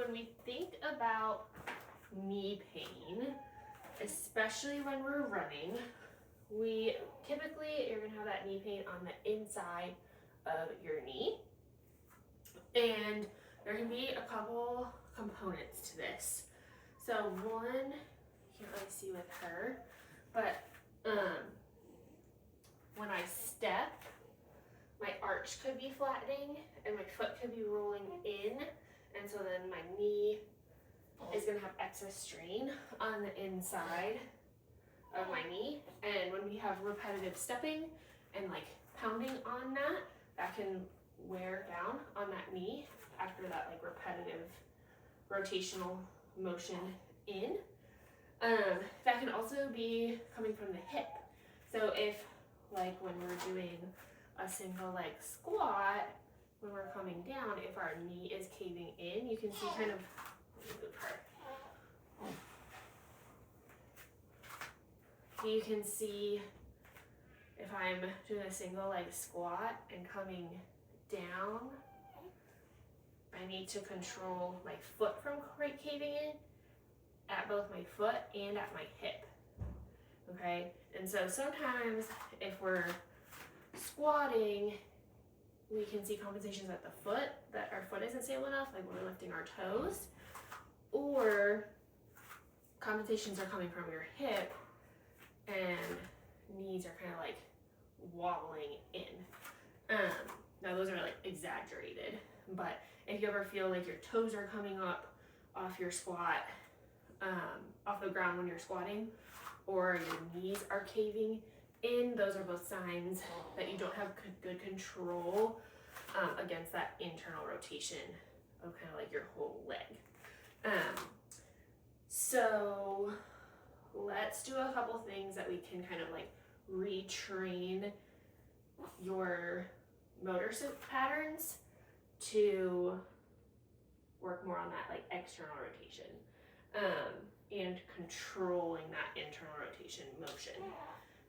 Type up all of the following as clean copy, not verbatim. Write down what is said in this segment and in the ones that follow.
when we think about knee pain, especially when we're running, we typically, you're gonna have that knee pain on the inside of your knee. And there can be a couple components to this. So one, you can't really see with her, but when I step, my arch could be flattening and my foot could be rolling in, and so then my knee is gonna have excess strain on the inside of my knee. And when we have repetitive stepping and like pounding on that, that can wear down on that knee after that like repetitive rotational motion in. That can also be coming from the hip. So if like when we're doing a single leg squat, when we're coming down, if our knee is caving in, you can see kind of, you can see if I'm doing a single leg squat and coming down, I need to control my foot from caving in at both my foot and at my hip. Okay, and so sometimes if we're squatting, we can see compensations at the foot, that our foot isn't stable enough, like when we're lifting our toes, or compensations are coming from your hip and knees are kind of like wobbling in. Now those are like exaggerated, but if you ever feel like your toes are coming up off your squat, off the ground when you're squatting, or your knees are caving in, those are both signs that you don't have good control against that internal rotation of kind of like your whole leg. So let's do a couple things that we can kind of like retrain your motor patterns to work more on that like external rotation and controlling that internal rotation motion.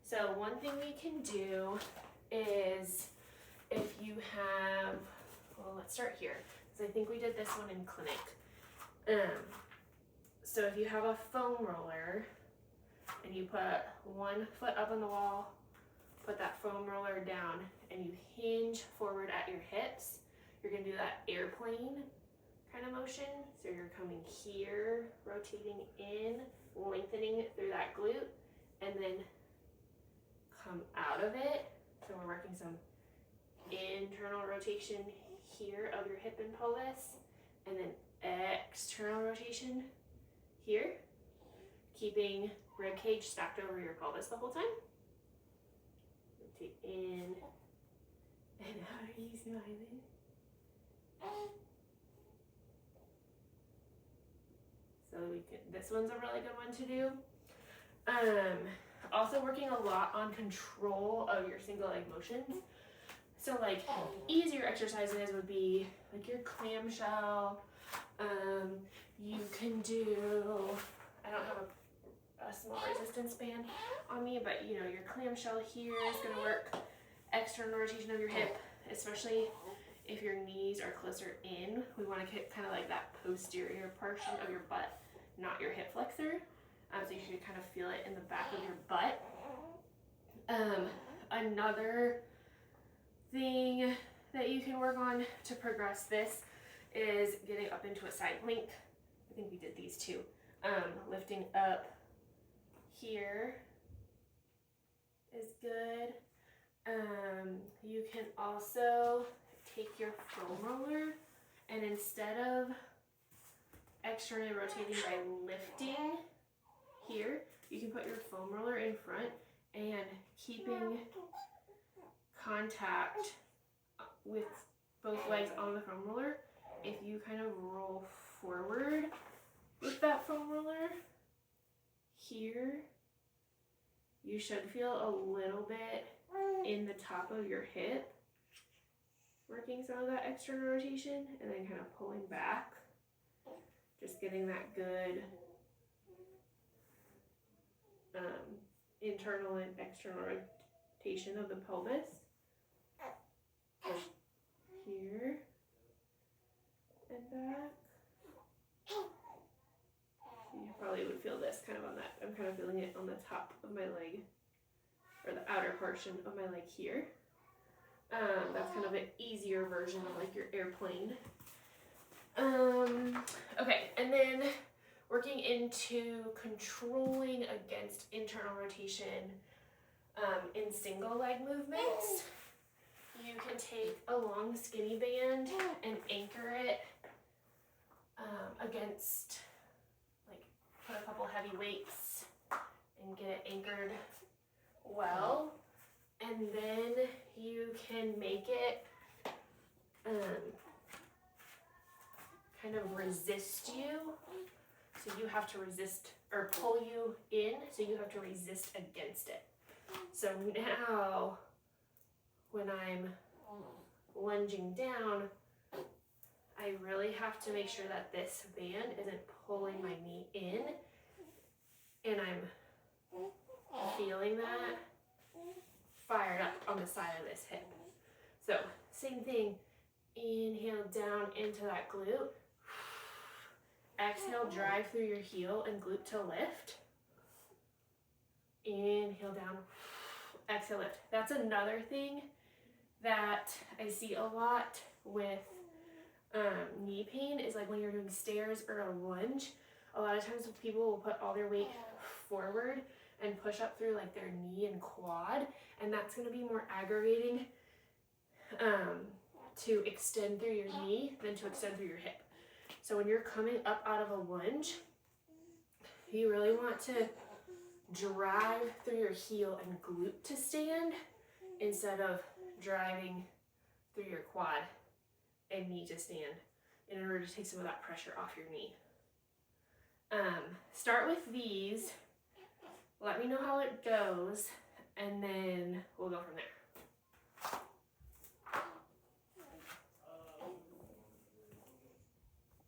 So one thing we can do is if you have, well, let's start here, because I think we did this one in clinic. So if you have a foam roller and you put one foot up on the wall, put that foam roller down, and you hinge forward at your hips, you're gonna do that airplane kind of motion. So you're coming here, rotating in, lengthening through that glute, and then come out of it. So we're working some internal rotation here of your hip and pelvis, and then external rotation here, keeping rib cage stacked over your pelvis the whole time. Rotate in and out. Are you smiling? So we can, this one's a really good one to do. Also working a lot on control of your single leg motions. So like easier exercises would be like your clamshell. You can do, I don't have a small resistance band on me, but you know, your clamshell here is gonna work. External rotation of your hip, especially if your knees are closer in. We wanna get kind of like that posterior portion of your butt, not your hip flexor. So you should kind of feel it in the back of your butt. Another thing that you can work on to progress this is getting up into a side plank. I think we did these too. Lifting up here is good. You can also take your foam roller and instead of externally rotating by lifting here, you can put your foam roller in front and keeping contact with both legs on the foam roller. If you kind of roll forward with that foam roller here, you should feel a little bit in the top of your hip, working some of that external rotation, and then kind of pulling back, just getting that good internal and external rotation of the pelvis. Here and back. probably would feel this kind of on that. I'm kind of feeling it on the top of my leg, or the outer portion of my leg here. That's kind of an easier version of like your airplane. Okay, and then working into controlling against internal rotation in single leg movements. You can take a long skinny band and anchor it against, like, put a couple heavy weights and get it anchored well. And then you can make it kind of resist you. So you have to resist, or pull you in, so you have to resist against it. So now, when I'm lunging down, I really have to make sure that this band isn't pulling my knee in, and I'm feeling that fired up on the side of this hip. So same thing, inhale down into that glute. Exhale, drive through your heel and glute to lift. Inhale down, exhale, lift. That's another thing that I see a lot with knee pain is like when you're doing stairs or a lunge, a lot of times people will put all their weight forward and push up through like their knee and quad, and that's going to be more aggravating to extend through your knee than to extend through your hip. So when you're coming up out of a lunge, you really want to drive through your heel and glute to stand instead of driving through your quad and knee to stand in order to take some of that pressure off your knee. Start with these. Let me know how it goes, and then we'll go from there.